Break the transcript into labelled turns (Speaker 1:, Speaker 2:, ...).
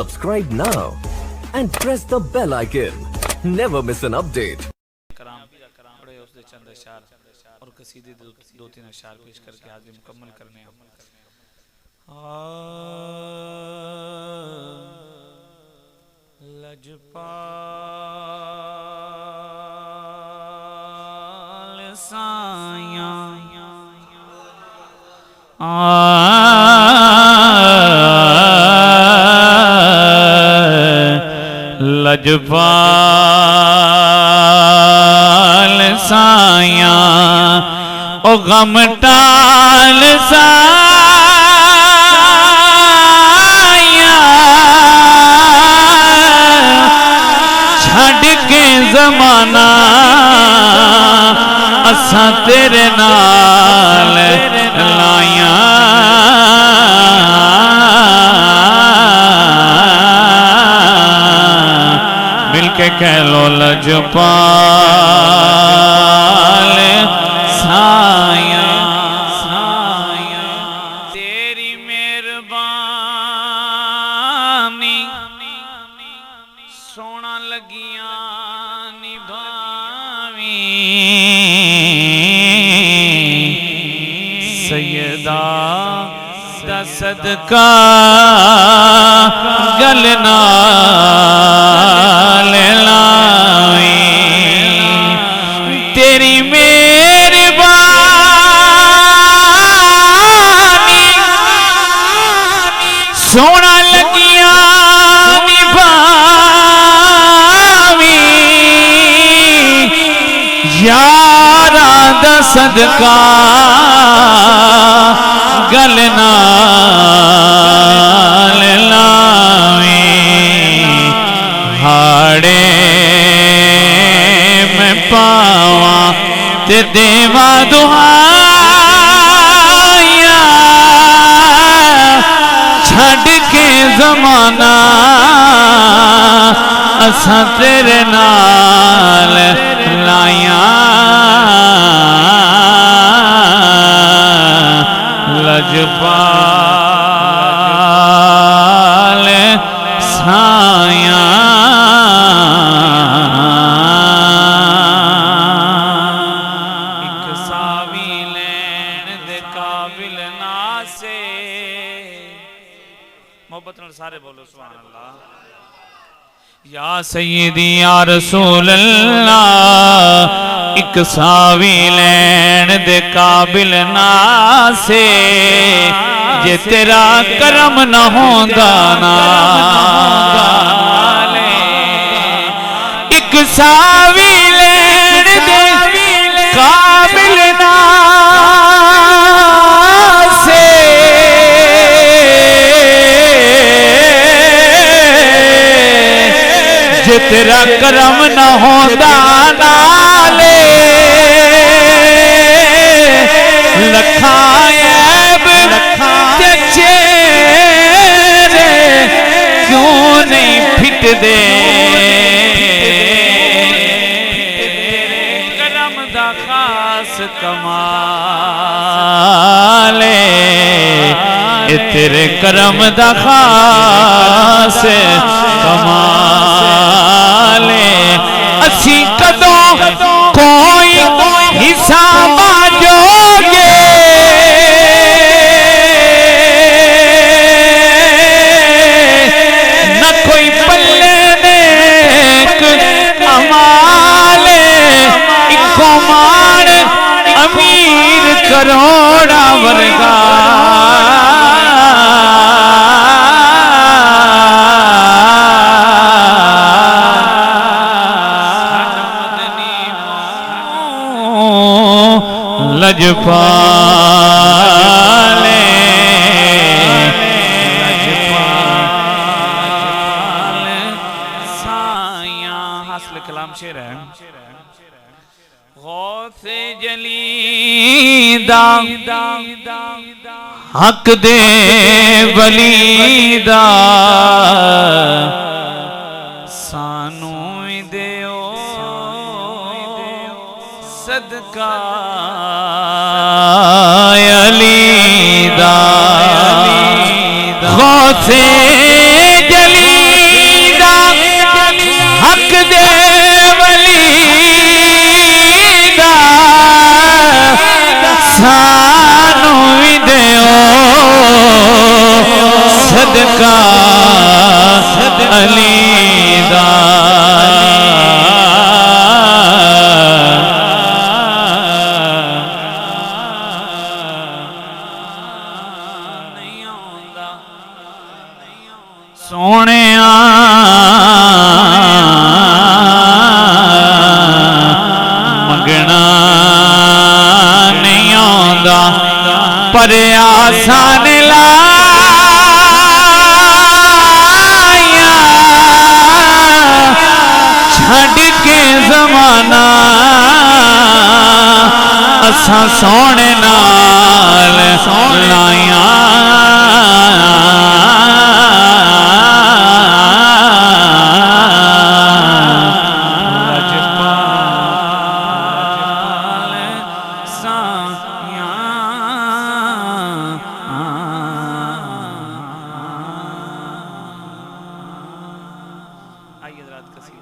Speaker 1: Subscribe now and press the bell icon. Never miss an update.
Speaker 2: بڑے اس دے چند اشعار اور قصیدے دو تین اشعار پیش کر کے حاضری مکمل کرنے ہیں. لجپال سایاں لجپال سایاں او غم ٹال سایاں چھڑ کے زمانہ اساں تیرے نال لائیاں مل کے کہہ لو لجپال سایاں تیری مہربانی سونا لگیاں نبھاویں سیدہ دا صدقہ گلنا تیری مہربانی سونا لگیاں نبھاویں یاراں دا صدقہ گلنا ہاڑے میں پاواں تے دیواں دعائیاں چھڑ کے زمانہ اساں تیرے نال لائیاں لجپال سایاں سارے بولو سبحان اللہ. یا سیدی یا رسول اللہ ایک ساوی لین دے قابل ناسے جے تیرا کرم نہ ہوندا نالے ایک ساوی لین دے قابل ناسے جے تیرا کرم نہ ہوندا نالے لکھاں عیب تے چہرے کیوں نہیں پھٹ دے کرم دا خاص کمالے تیرے کرم دا خاص کمالے اسی کدوں کوئی حساب جوگے نہ کوئی پلے نیک امالے اکو مان امیر کروڑا ورگا لجپال سایاں حاصل کلام شعر ہے. غوث جلی دا حق دے ولی دا سانو دیو صدقہ علی دا غوث جلی
Speaker 3: علی دا سونیا منگنا نہیں آندا پر آسان لایا چھڈ کے زمانہ اساں سونے نال لایا
Speaker 2: آئیے حضرات قصیدے